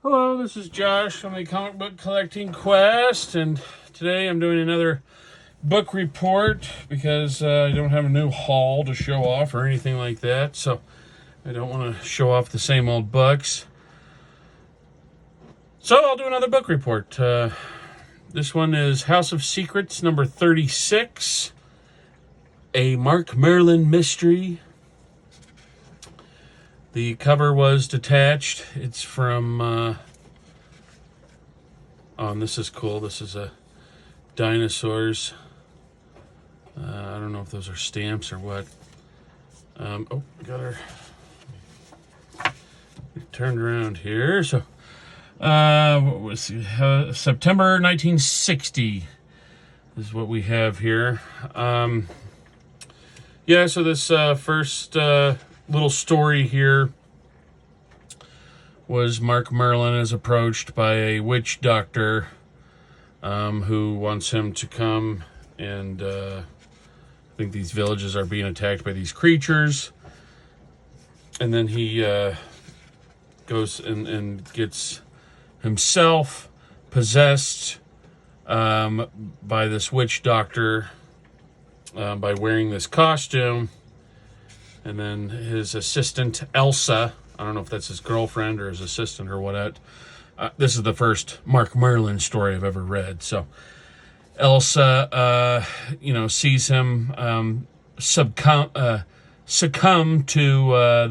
Hello, this is Josh from the Comic Book Collecting Quest, and today I'm doing another book report because I don't have a new haul to show off or anything like that, so I don't want to show off the same old books. So I'll do another book report. This one is House of Secrets number 36, a Mark Merlin mystery. The cover was detached. It's from, and this is cool. This is a dinosaurs. I don't know if those are stamps or what. We got her turned around here. So, what was September 1960 is what we have here. So this first little story here was Mark Merlin is approached by a witch doctor who wants him to come and I think these villages are being attacked by these creatures, and then he goes and gets himself possessed by this witch doctor by wearing this costume. And then his assistant, Elsa, I don't know if that's his girlfriend or his assistant or what. This is the first Mark Merlin story I've ever read. So Elsa, sees him succumb to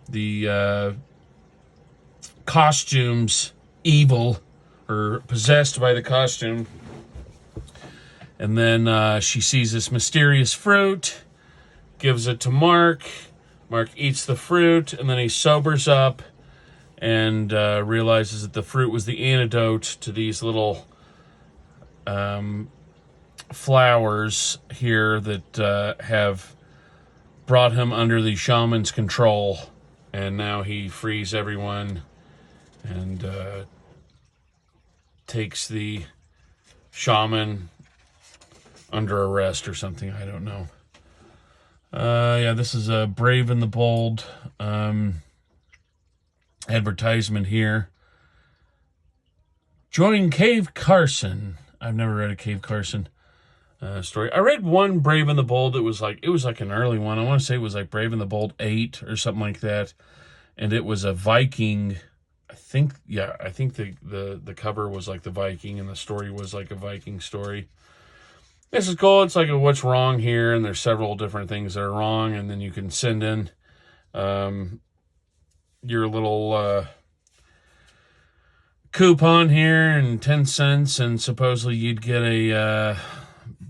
the costume's evil, or possessed by the costume. And then she sees this mysterious fruit, gives it to Mark. Mark eats the fruit, and then he sobers up and realizes that the fruit was the antidote to these little flowers here that have brought him under the shaman's control. And now he frees everyone and takes the shaman under arrest or something. I don't know. This is a Brave and the Bold advertisement here. Join Cave Carson. I've never read a Cave Carson story. I read one Brave and the Bold. It was like an early one. I want to say it was like Brave and the Bold 8 or something like that. And it was a Viking. I think the cover was like the Viking and the story was like a Viking story. This is cool. It's like a what's wrong here, and there's several different things that are wrong, and then you can send in your little coupon here and 10 cents, and supposedly you'd get a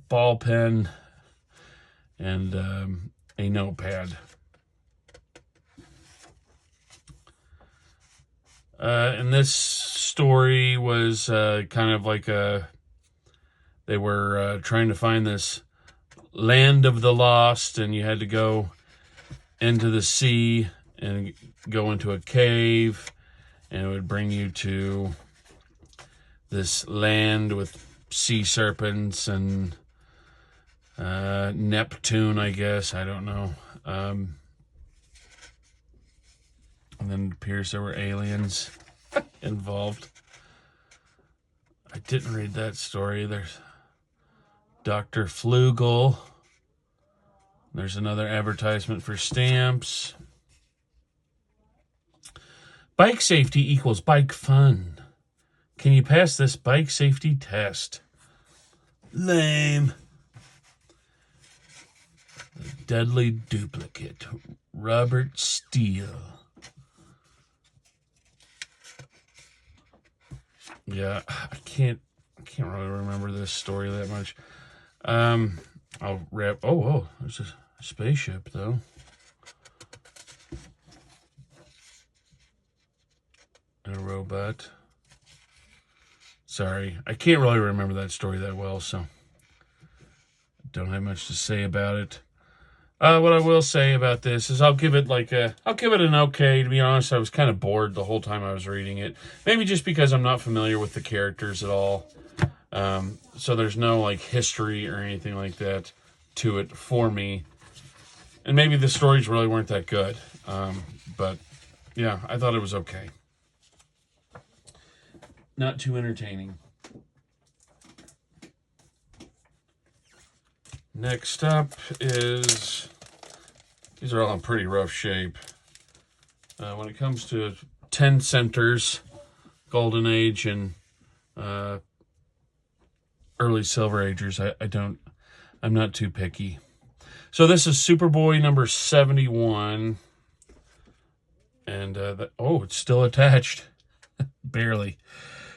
ball pen and a notepad. And this story was kind of like they were trying to find this land of the lost, and you had to go into the sea and go into a cave, and it would bring you to this land with sea serpents and Neptune, I guess. I don't know. And then it appears there were aliens involved. I didn't read that story. There's Dr. Flugel. There's another advertisement for stamps. Bike safety equals bike fun. Can you pass this bike safety test? Lame. The Deadly Duplicate. Robert Steele. Yeah, I can't really remember this story that much. I'll wrap. Oh, there's a spaceship though. And a robot. Sorry, I can't really remember that story that well, so don't have much to say about it. What I will say about this is I'll give it an okay. To be honest, I was kind of bored the whole time I was reading it. Maybe just because I'm not familiar with the characters at all. So there's no like history or anything like that to it for me. And maybe the stories really weren't that good. But yeah, I thought it was okay. not too entertaining. Next up is, these are all in pretty rough shape. When it comes to 10 centers, Golden Age and early Silver Agers, I'm not too picky. So this is Superboy number 71. And, it's still attached. Barely.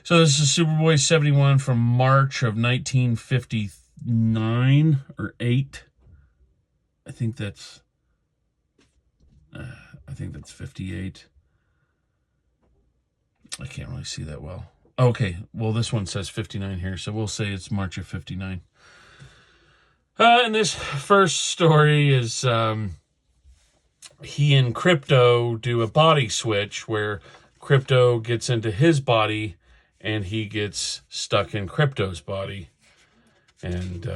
So this is Superboy 71 from March of 1959 or 8. I think that's 58. I can't really see that well. Okay, well, this one says 59 here, so we'll say it's March of 59. And this first story is he and Krypto do a body switch where Krypto gets into his body and he gets stuck in Krypto's body. And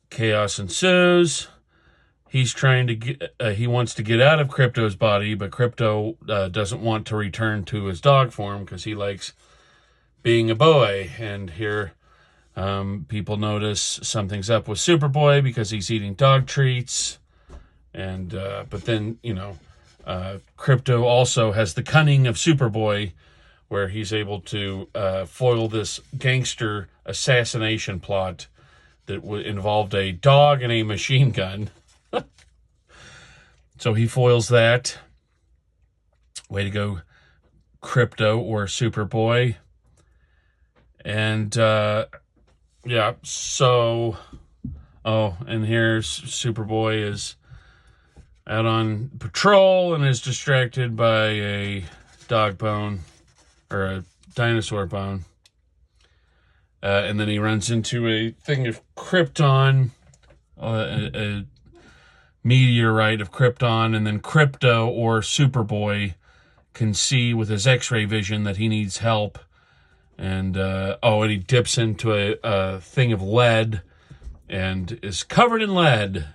chaos ensues. He's trying to get, he wants to get out of Krypto's body, but Krypto doesn't want to return to his dog form because he likes being a boy. And here people notice something's up with Superboy because he's eating dog treats. And but then, Krypto also has the cunning of Superboy, where he's able to foil this gangster assassination plot that involved a dog and a machine gun. So he foils that. Way to go, Krypto or Superboy. And and here's Superboy is out on patrol and is distracted by a dog bone or a dinosaur bone. And then he runs into a thing of Krypton, a meteorite of Krypton, and then Krypto or Superboy can see with his X-ray vision that he needs help. And and he dips into a thing of lead and is covered in lead.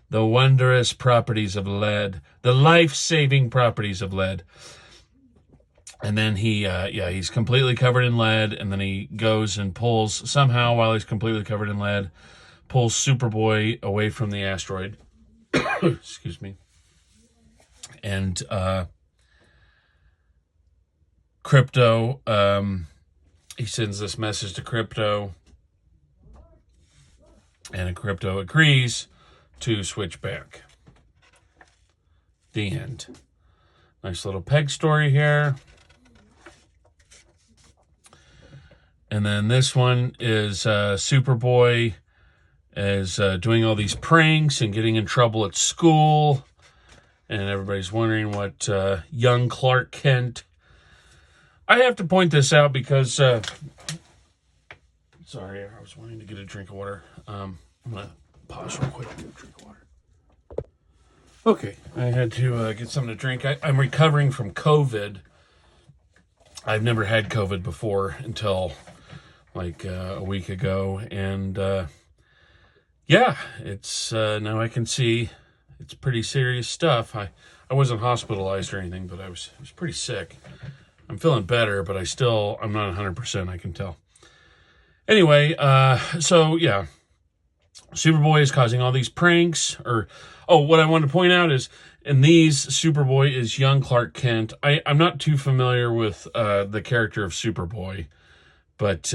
The wondrous properties of lead, the life-saving properties of lead. And then he's completely covered in lead, and then he goes and pulls, somehow while he's completely covered in lead, pulls Superboy away from the asteroid. Excuse me. And Krypto, he sends this message to Krypto, and Krypto agrees to switch back. The end. Nice little peg story here. And then this one is Superboy is doing all these pranks and getting in trouble at school. And everybody's wondering what young Clark Kent... I have to point this out because... sorry, I was wanting to get a drink of water. I'm going to pause real quick and get a drink of water. Okay, I had to get something to drink. I'm recovering from COVID. I've never had COVID before until like a week ago. And it's now I can see it's pretty serious stuff. I wasn't hospitalized or anything, but I was pretty sick. I'm feeling better, but I'm not 100%, I can tell. Anyway, Superboy is causing all these pranks. What I want to point out is, in these, Superboy is young Clark Kent. I'm not too familiar with the character of Superboy, but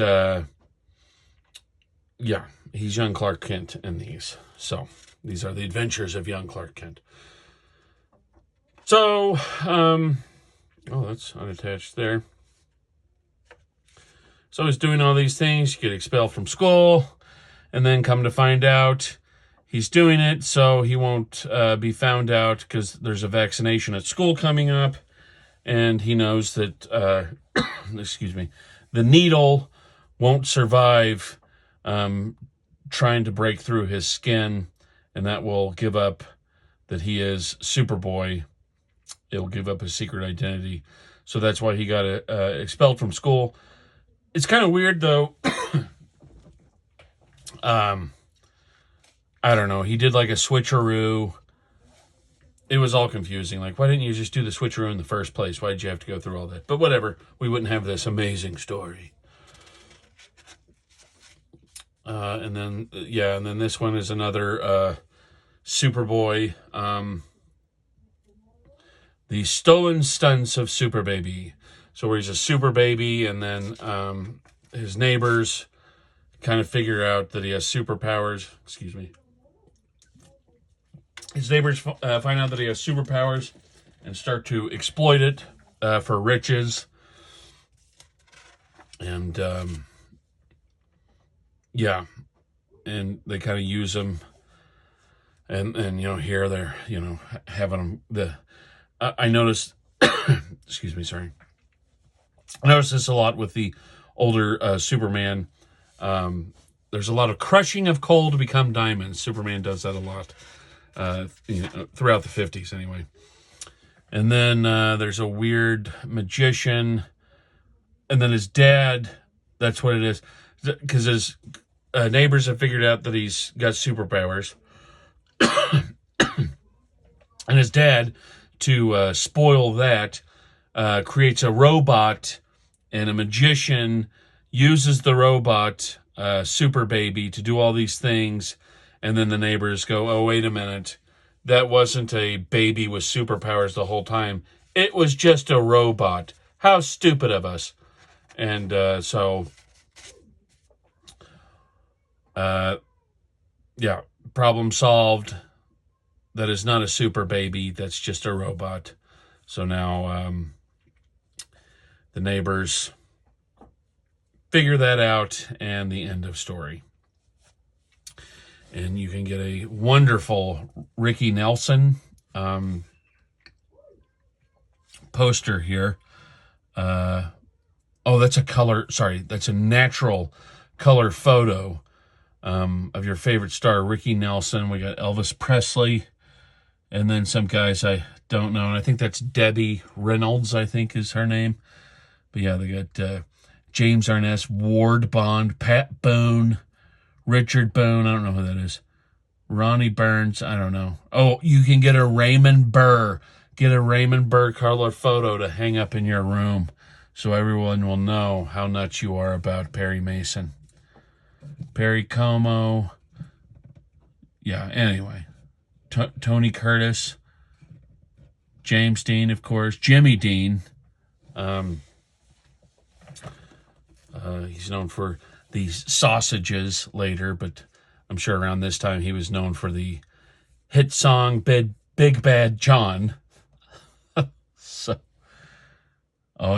he's young Clark Kent in these. So these are the adventures of young Clark Kent. So, that's unattached there. So he's doing all these things, get expelled from school, and then come to find out he's doing it so he won't be found out because there's a vaccination at school coming up, and he knows that, the needle won't survive trying to break through his skin, and that will give up that he is Superboy. It'll give up his secret identity. So that's why he got expelled from school. It's kind of weird, though. I don't know. He did like a switcheroo it was all confusing. Like, why didn't you just do the switcheroo in the first place? Why did you have to go through all that? But whatever, we wouldn't have this amazing story. And then this one is another Superboy. The Stolen Stunts of Super Baby. So where he's a super baby, and then his neighbors kind of figure out that he has superpowers. Excuse me. His neighbors find out that he has superpowers and start to exploit it for riches. And and they kind of use him. And here they're having him. I noticed. Excuse me, sorry. I noticed this a lot with the older Superman. There's a lot of crushing of coal to become diamonds. Superman does that a lot throughout the 50s anyway. And then there's a weird magician. And then his dad, that's what it is. Because his neighbors have figured out that he's got superpowers. And his dad, to spoil that, creates a robot, and a magician uses the robot, Super Baby, to do all these things. And then the neighbors go, oh, wait a minute. That wasn't a baby with superpowers the whole time. It was just a robot. How stupid of us. And problem solved. That is not a super baby. That's just a robot. So now the neighbors figure that out, and the end of story. And you can get a wonderful Ricky Nelson poster here. That's a color. Sorry, that's a natural color photo of your favorite star, Ricky Nelson. We got Elvis Presley. And then some guys I don't know. And I think that's Debbie Reynolds, I think is her name. But yeah, they got James Arness, Ward Bond, Pat Boone, Richard Boone. I don't know who that is. Ronnie Burns. I don't know. Oh, you can get a Raymond Burr. Get a Raymond Burr color photo to hang up in your room so everyone will know how nuts you are about Perry Mason. Perry Como. Yeah, anyway. Tony Curtis, James Dean, of course, Jimmy Dean. He's known for these sausages later, but I'm sure around this time he was known for the hit song Big Bad John. And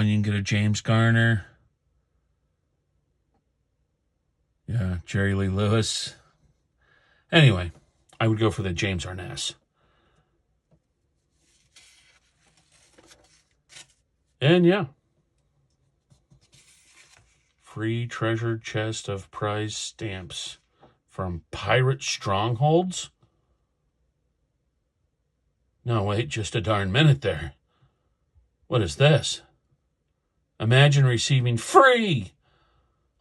you can get a James Garner. Yeah, Jerry Lee Lewis. Anyway, I would go for the James Arness. And yeah. Free treasure chest of prize stamps from pirate strongholds? No, wait just a darn minute there. What is this? Imagine receiving free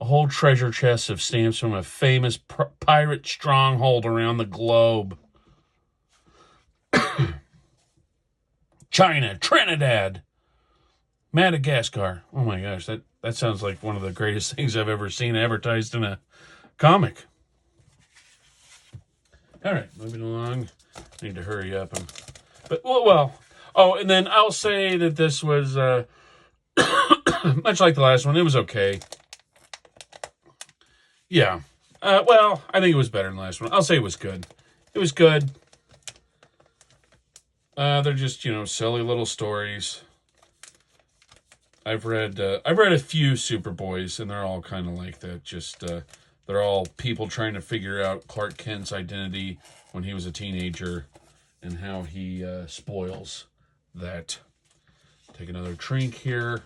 a whole treasure chest of stamps from a famous pirate stronghold around the globe. China, Trinidad, Madagascar. Oh my gosh, that sounds like one of the greatest things I've ever seen advertised in a comic. All right, moving along. I need to hurry up. And then I'll say that this was much like the last one. It was okay. Yeah. I think it was better than the last one. I'll say it was good. It was good. They're just, silly little stories. I've read a few Superboys, and they're all kind of like that. Just they're all people trying to figure out Clark Kent's identity when he was a teenager, and how he spoils that. Take another drink here.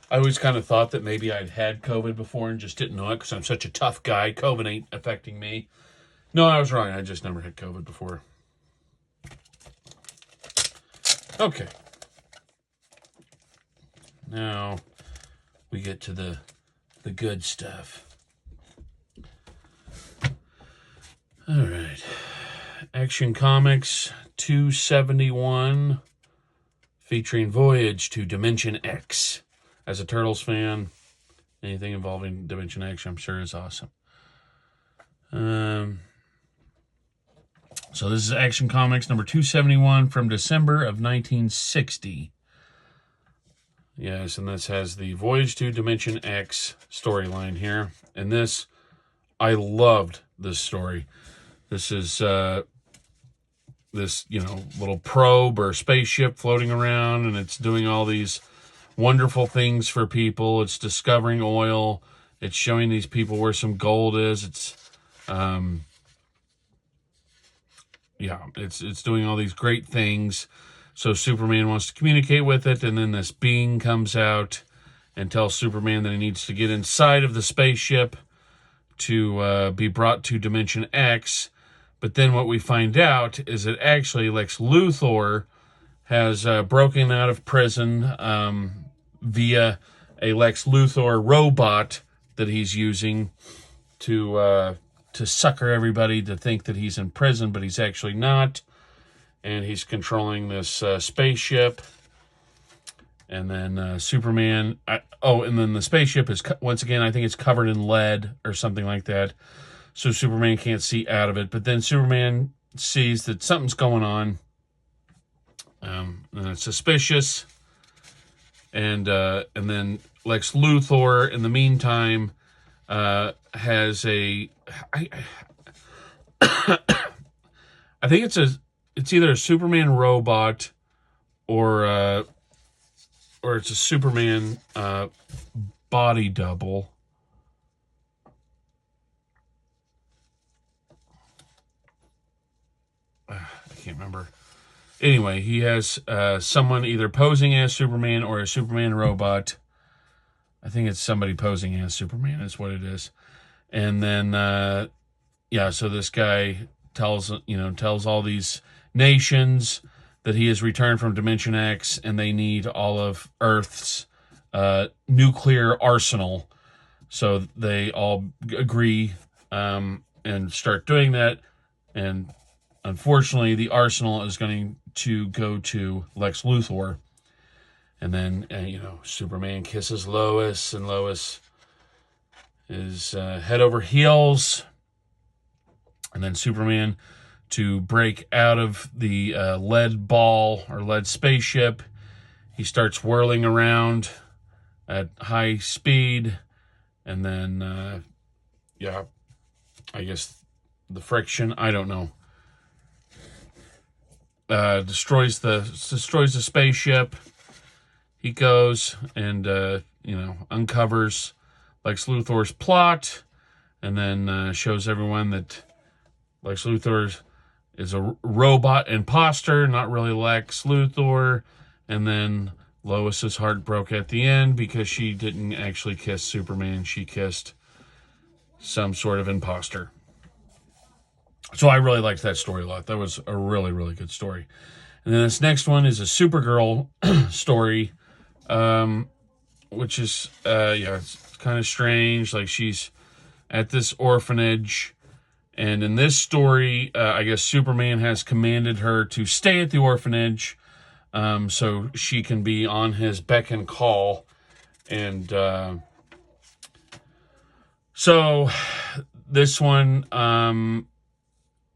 I always kind of thought that maybe I'd had COVID before and just didn't know it because I'm such a tough guy. COVID ain't affecting me. No, I was wrong. I just never had COVID before. Okay. Now we get to the good stuff. All right. Action Comics 271 featuring Voyage to Dimension X. As a Turtles fan, anything involving Dimension X, I'm sure is awesome. So this is Action Comics number 271 from December of 1960. Yes, and this has the Voyage to Dimension X storyline here. And this, I loved this story. This is this, little probe or spaceship floating around, and it's doing all these wonderful things for people. It's discovering oil. It's showing these people where some gold is. It's it's doing all these great things. So Superman wants to communicate with it, and then this being comes out and tells Superman that he needs to get inside of the spaceship to be brought to Dimension X. But then what we find out is that actually Lex Luthor has broken out of prison via a Lex Luthor robot that he's using to sucker everybody to think that he's in prison, but he's actually not. And he's controlling this spaceship. And then Superman... and then the spaceship is, once again, I think it's covered in lead or something like that. So Superman can't see out of it. But then Superman sees that something's going on. And it's suspicious. And then Lex Luthor, in the meantime, has a... I think it's either a Superman robot or it's a Superman body double. I can't remember. Anyway, he has someone either posing as Superman or a Superman robot. I think it's somebody posing as Superman is what it is. And then, so this guy tells all these nations that he has returned from Dimension X and they need all of Earth's nuclear arsenal. So they all agree and start doing that. And unfortunately, the arsenal is going to go to Lex Luthor. And then, Superman kisses Lois, and Lois is head over heels. And then Superman, to break out of the lead ball or lead spaceship, he starts whirling around at high speed. And then, I guess the friction, I don't know, destroys the spaceship. He goes and, uncovers Lex Luthor's plot, and then shows everyone that Lex Luthor is a robot imposter, not really Lex Luthor. And then Lois's heart broke at the end because she didn't actually kiss Superman. She kissed some sort of imposter. So I really liked that story a lot. That was a really, really good story. And then this next one is a Supergirl story, which is, it's kind of strange. Like, she's at this orphanage, and in this story, I guess Superman has commanded her to stay at the orphanage so she can be on his beck and call. And so this one,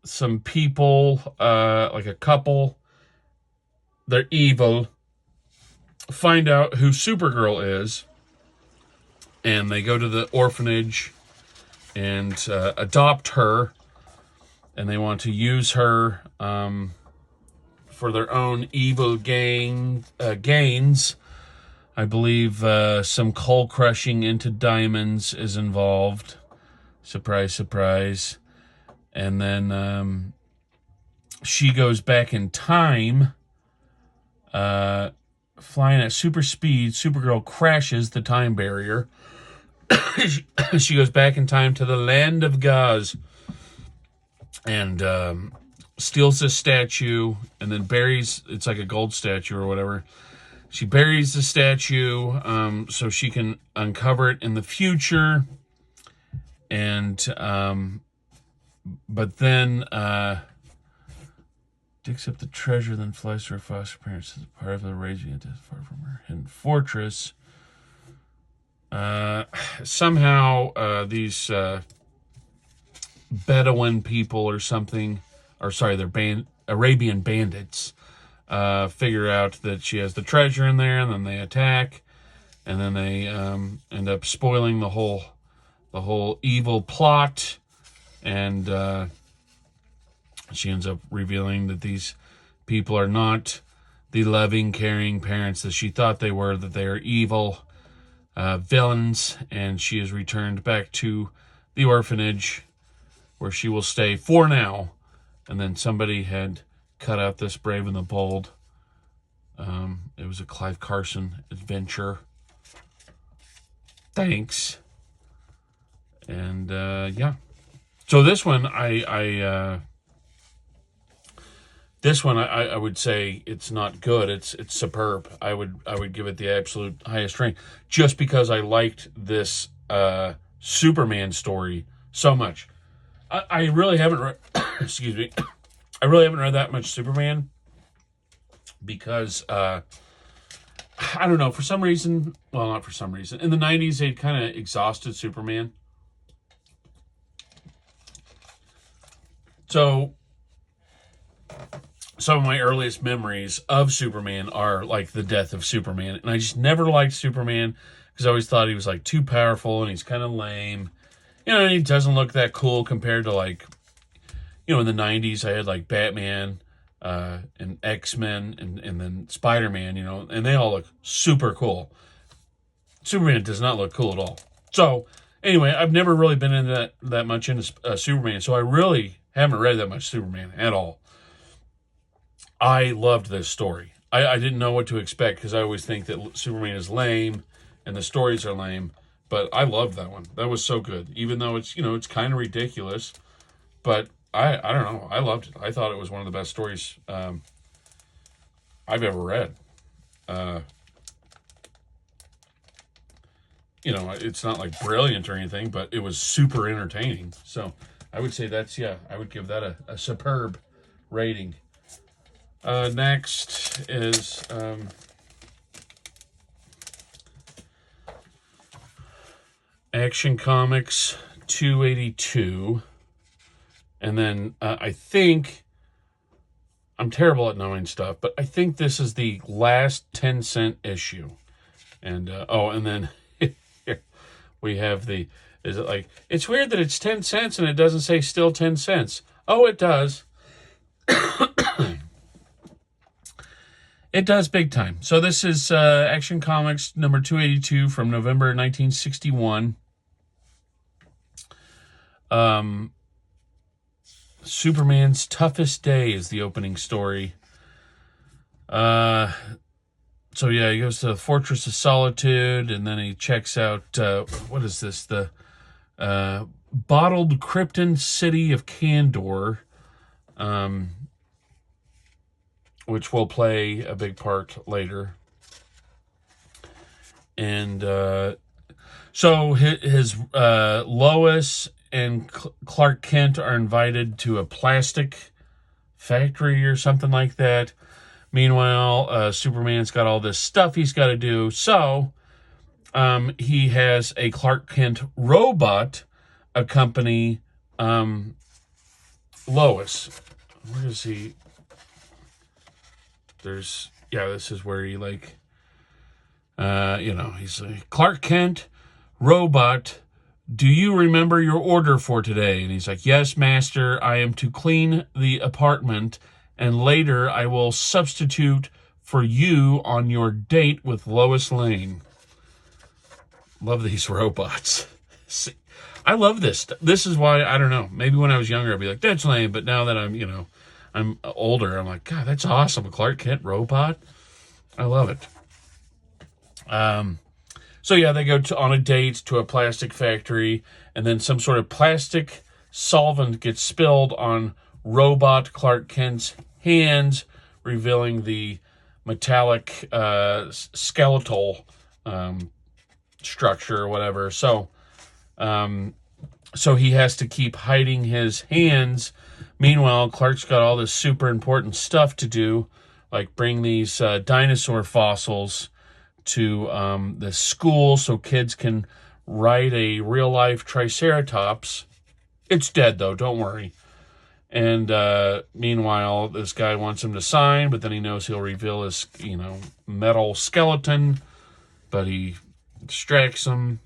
some people, like a couple, they're evil, find out who Supergirl is, and they go to the orphanage and adopt her, and they want to use her for their own evil gains. I believe some coal crushing into diamonds is involved. Surprise, surprise. And then she goes back in time, flying at super speed. Supergirl crashes the time barrier. She goes back in time to the land of Gaz and steals this statue and then buries, it's like a gold statue or whatever. She buries the statue so she can uncover it in the future. And but then digs up the treasure, then flies to her foster parents as part of the raising it far from her hidden fortress. Somehow these Bedouin people or something, or sorry, they're Arabian bandits, figure out that she has the treasure in there, and then they attack, and then they end up spoiling the whole evil plot, and she ends up revealing that these people are not the loving, caring parents that she thought they were, that they are evil villains, and she is returned back to the orphanage where she will stay for now. And then somebody had cut out this Brave and the Bold. It was a Clive Carson adventure. Thanks. And yeah. So this one, I would say it's not good. It's superb. I would give it the absolute highest rank, just because I liked this Superman story so much. I really haven't read, excuse me. I really haven't read that much Superman because I don't know, for some reason, well, not for some reason. In the 90s, they kind of exhausted Superman. So some of my earliest memories of Superman are like the death of Superman. And I just never liked Superman because I always thought he was like too powerful and he's kind of lame. You know, and he doesn't look that cool compared to like, you know, in the 90s, I had like Batman and X-Men and then Spider-Man, you know, and they all look super cool. Superman does not look cool at all. So anyway, I've never really been into that much into Superman. So I really haven't read that much Superman at all. I loved this story. I didn't know what to expect because I always think that Superman is lame and the stories are lame. But I loved that one. That was so good. Even though it's, you know, it's kind of ridiculous. But I don't know. I loved it. I thought it was one of the best stories I've ever read. You know, it's not like brilliant or anything, but it was super entertaining. So I would say I would give that a superb rating. Next is Action Comics 282. And then I think, I'm terrible at knowing stuff, but I think this is the last 10-cent issue. And, and then we have is it like, it's weird that it's 10 cents and it doesn't say still 10 cents. Oh, it does. It does big time. So this is Action Comics number 282 from November 1961. Superman's Toughest Day is the opening story. So yeah, he goes to the Fortress of Solitude, and then he checks out, what is this? The bottled Krypton city of Kandor, which will play a big part later. And so his Lois and Clark Kent are invited to a plastic factory or something like that. Meanwhile, Superman's got all this stuff he's got to do. So he has a Clark Kent robot accompany Lois. Where is he? This is where he like, he's like, Clark Kent, robot, do you remember your order for today? And he's like, yes, master, I am to clean the apartment, and later I will substitute for you on your date with Lois Lane. Love these robots. See, I love this. This is why, I don't know, maybe when I was younger I'd be like, that's lame, but now that I'm older, I'm like, God, that's awesome. A Clark Kent robot. I love it. So yeah, they go on a date to a plastic factory, and then some sort of plastic solvent gets spilled on robot Clark Kent's hands, revealing the metallic skeletal structure or whatever. So so he has to keep hiding his hands. Meanwhile, Clark's got all this super important stuff to do, like bring these dinosaur fossils to the school so kids can ride a real-life Triceratops. It's dead, though, don't worry. And meanwhile, this guy wants him to sign, but then he knows he'll reveal his, metal skeleton, but he distracts him.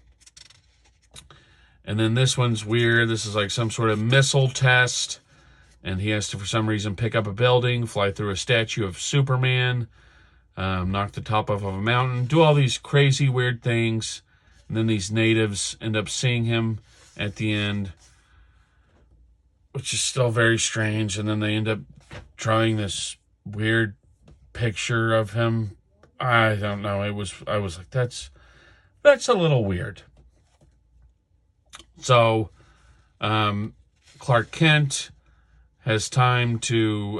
And then this one's weird. This is like some sort of missile test. And he has to, for some reason, pick up a building, fly through a statue of Superman, knock the top off of a mountain, do all these crazy, weird things. And then these natives end up seeing him at the end, which is still very strange. And then they end up drawing this weird picture of him. I don't know. I was like, that's a little weird. So, Clark Kent has time to,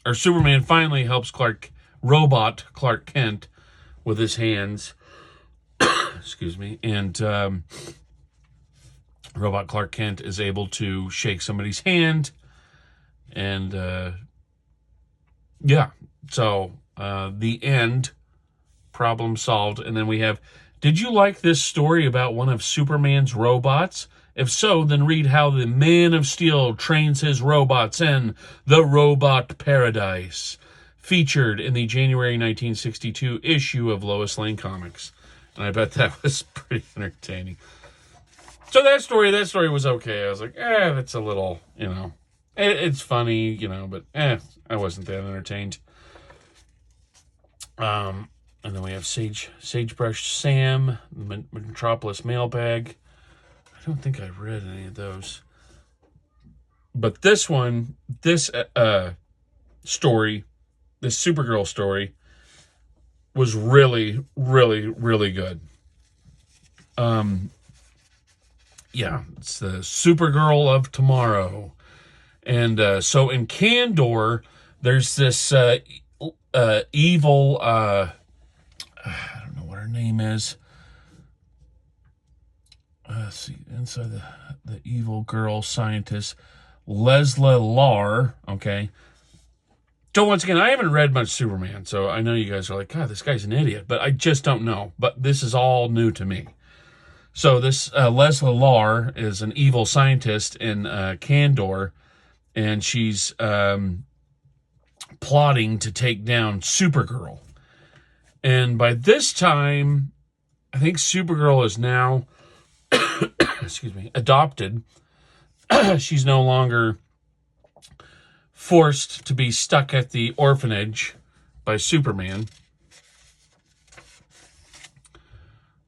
or Superman finally helps robot Clark Kent with his hands. Excuse me. And, robot Clark Kent is able to shake somebody's hand. And, so, the end, problem solved. And then we have, did you like this story about one of Superman's robots? If so, then read how the Man of Steel trains his robots in The Robot Paradise, featured in the January 1962 issue of Lois Lane Comics. And I bet that was pretty entertaining. So that story was okay. I was like, that's a little, it's funny, but I wasn't that entertained. And then we have Sagebrush Sam, Metropolis Mailbag. I don't think I read any of those. But this one, this story, this Supergirl story, was really, really, really good. It's the Supergirl of tomorrow. And so in Kandor, there's this evil, I don't know what her name is. Let's see, inside the evil girl scientist, Lesla Lar, okay. So once again, I haven't read much Superman, so I know you guys are like, God, this guy's an idiot, but I just don't know. But this is all new to me. So this Lesla Lar is an evil scientist in Kandor, and she's plotting to take down Supergirl. And by this time, I think Supergirl is now, adopted. She's no longer forced to be stuck at the orphanage by Superman.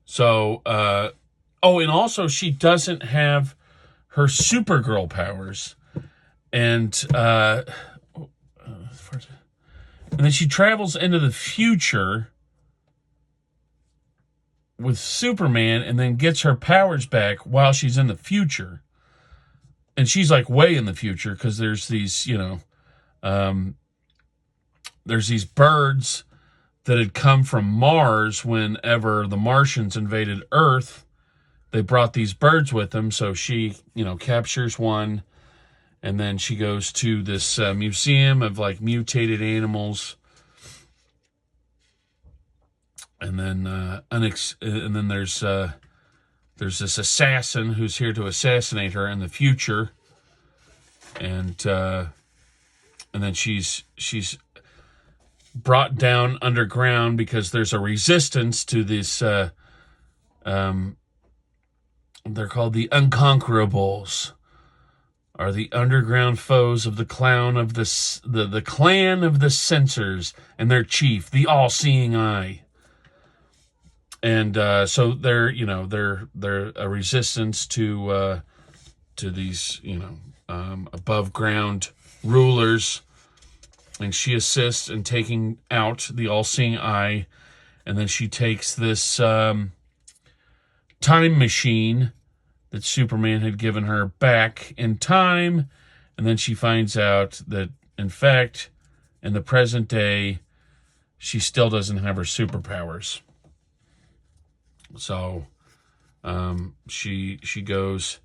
So, and also she doesn't have her Supergirl powers. And then she travels into the future with Superman and then gets her powers back while she's in the future. And she's like way in the future because there's these, there's these birds that had come from Mars whenever the Martians invaded Earth. They brought these birds with them. So she, captures one. And then she goes to this museum of like mutated animals. And then there's this assassin who's here to assassinate her in the future, and then she's brought down underground because there's a resistance to this. They're called the Unconquerables, are the underground foes of the clan of the clan of the censors and their chief, the All-Seeing Eye. And so they're a resistance to these, above ground rulers. And she assists in taking out the All-Seeing Eye. And then she takes this time machine that Superman had given her back in time. And then she finds out that, in fact, in the present day, she still doesn't have her superpowers. So She goes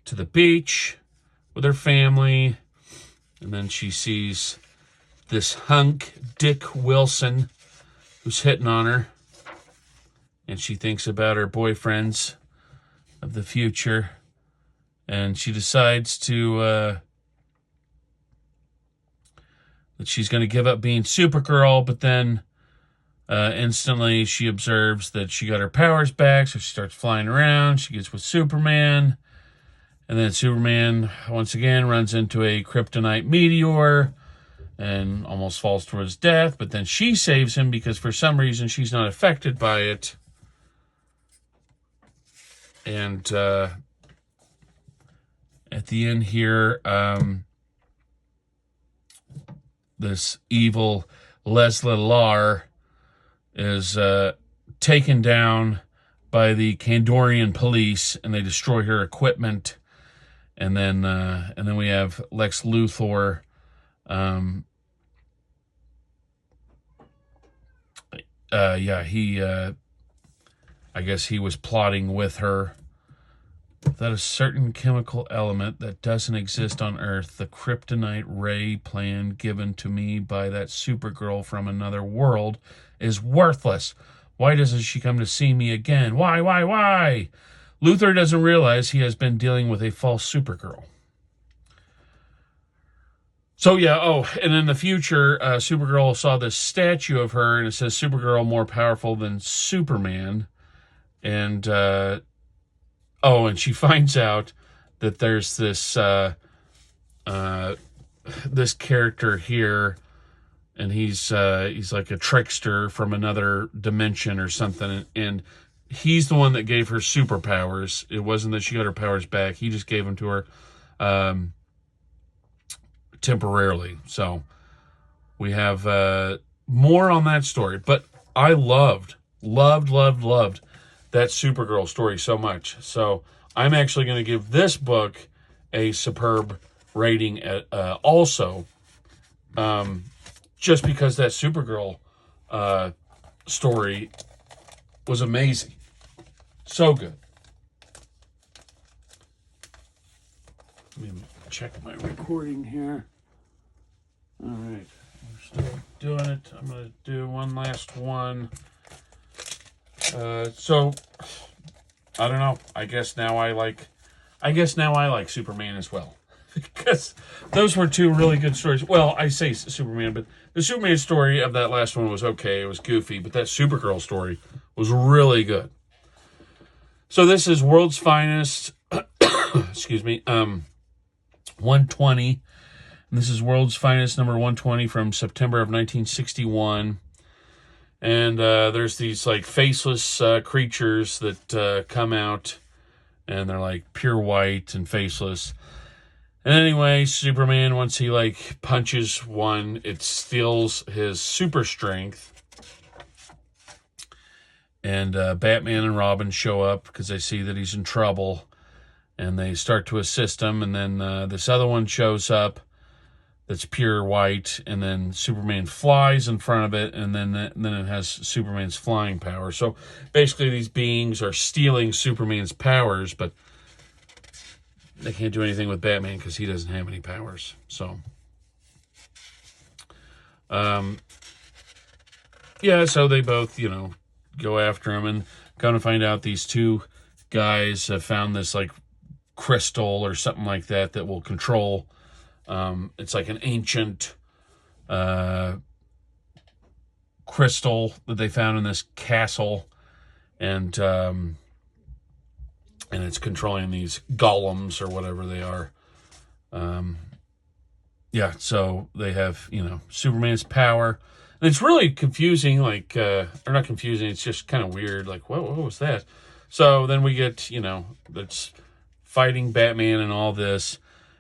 to the beach with her family, and then she sees this hunk, Dick Wilson, who's hitting on her, and she thinks about her boyfriends of the future, and she decides that she's going to give up being Supergirl, but then instantly she observes that she got her powers back, so she starts flying around. She gets with Superman, and then Superman once again runs into a kryptonite meteor and almost falls to his death, but then she saves him because for some reason she's not affected by it. And at the end here, this evil Leslie Lar is taken down by the Kandorian police, and they destroy her equipment. And then we have Lex Luthor. I guess he was plotting with her that a certain chemical element that doesn't exist on Earth, the kryptonite ray plan given to me by that Supergirl from another world, is worthless. Why doesn't she come to see me again? Why? Luthor doesn't realize he has been dealing with a false Supergirl. So and in the future, Supergirl saw this statue of her, and it says Supergirl more powerful than Superman. And and she finds out that there's this this character here, and he's like a trickster from another dimension or something, and he's the one that gave her superpowers. It wasn't that she got her powers back; he just gave them to her temporarily. So we have more on that story, but I loved that Supergirl story so much. So I'm actually going to give this book a superb rating also, just because that Supergirl story was amazing. So good. Let me check my recording here. All right. We're still doing it. I'm going to do one last one. So I don't know. I guess now I like Superman as well, because those were two really good stories. Well, I say Superman, but the Superman story of that last one was okay. It was goofy, but that Supergirl story was really good. So this is World's Finest. Excuse me. 120. And this is World's Finest number 120 from September of 1961. And there's these like faceless creatures that come out, and they're like pure white and faceless. And anyway, Superman, once he like punches one, it steals his super strength. And Batman and Robin show up because they see that he's in trouble, and they start to assist him. And then this other one shows up that's pure white, and then Superman flies in front of it, and then it has Superman's flying power. So basically these beings are stealing Superman's powers, but they can't do anything with Batman because he doesn't have any powers. So so they both, go after him, and come to find out these two guys have found this like crystal or something like that will control. It's like an ancient crystal that they found in this castle, and it's controlling these golems or whatever they are. So they have, Superman's power. And it's really confusing, or not confusing, it's just kind of weird, like, what was that? So then we get, that's fighting Batman and all this.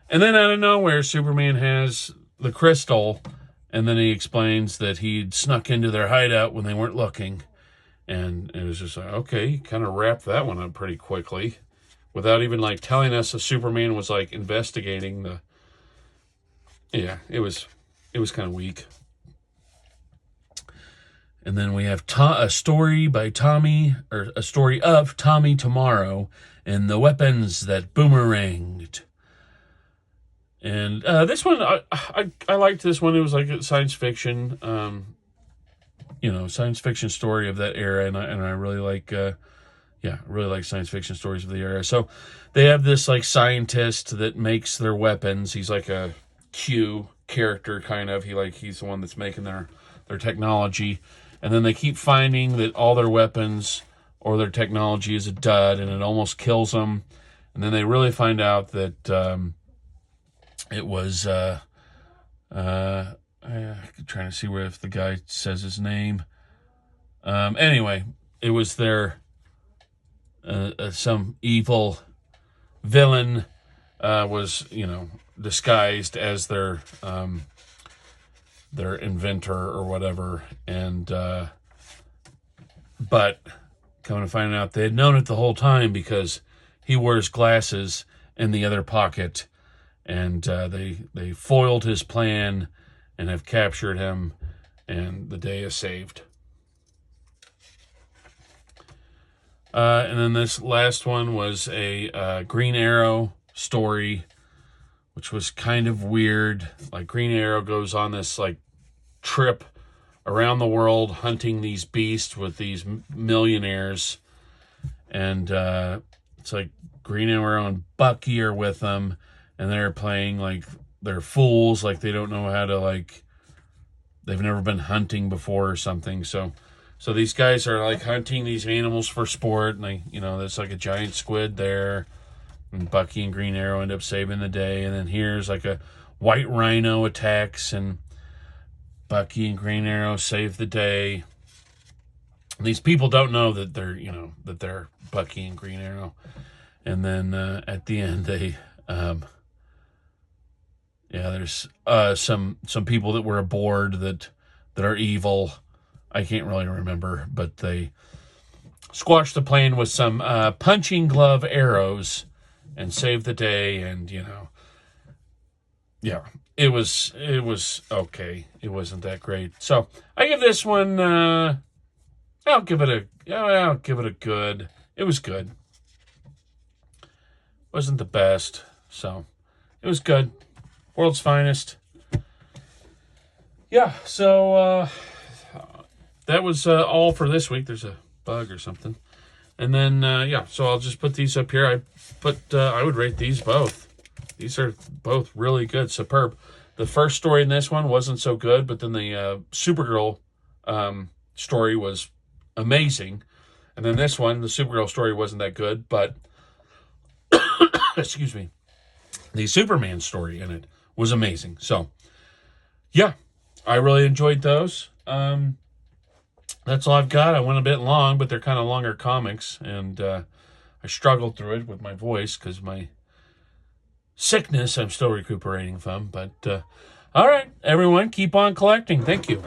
And then out of nowhere, Superman has the crystal, and then he explains that he'd snuck into their hideout when they weren't looking. And it was just like, okay, he kind of wrapped that one up pretty quickly without even, telling us that Superman was, investigating the... Yeah, it was kind of weak. And then we have a story by Tommy, or a story of Tommy Tomorrow, and the weapons that boomeranged. And this one, I liked this one. It was like a science fiction, science fiction story of that era, and I really like, really like science fiction stories of the era. So they have this like scientist that makes their weapons. He's like a Q character kind of. He's the one that's making their technology, and then they keep finding that all their weapons or their technology is a dud, and it almost kills them. And then they really find out that it was I'm trying to see if the guy says his name. Anyway, it was their some evil villain was disguised as their inventor or whatever, and but coming to find out they had known it the whole time because he wears glasses in the other pocket, and they foiled his plan and have captured him, and the day is saved. And then this last one was a Green Arrow story, which was kind of weird. Like Green Arrow goes on this like trip around the world hunting these beasts with these millionaires, and it's like Green Arrow and Bucky are with them, and they're playing like they're fools, like they don't know how to, like they've never been hunting before or something. So these guys are like hunting these animals for sport, and there's like a giant squid there, and Bucky and Green Arrow end up saving the day. And then here's like a white rhino attacks, and Bucky and Green Arrow save the day. And these people don't know that they're Bucky and Green Arrow. And then at the end, they there's some people that were aboard that are evil. I can't really remember, but they squashed the plane with some punching glove arrows and saved the day. And it was okay. It wasn't that great. So I give this one. I'll give it a good. It was good. Wasn't the best, so it was good. World's finest. Yeah. So. That was all for this week. There's a bug or something. And then, so I'll just put these up here. I would rate these both. These are both really good, superb. The first story in this one wasn't so good, but then the Supergirl story was amazing. And then this one, the Supergirl story wasn't that good, but, excuse me, the Superman story in it was amazing. So, yeah, I really enjoyed those. That's all I've got. I went a bit long, but they're kind of longer comics, and I struggled through it with my voice because my sickness I'm still recuperating from. But all right, everyone, keep on collecting. Thank you.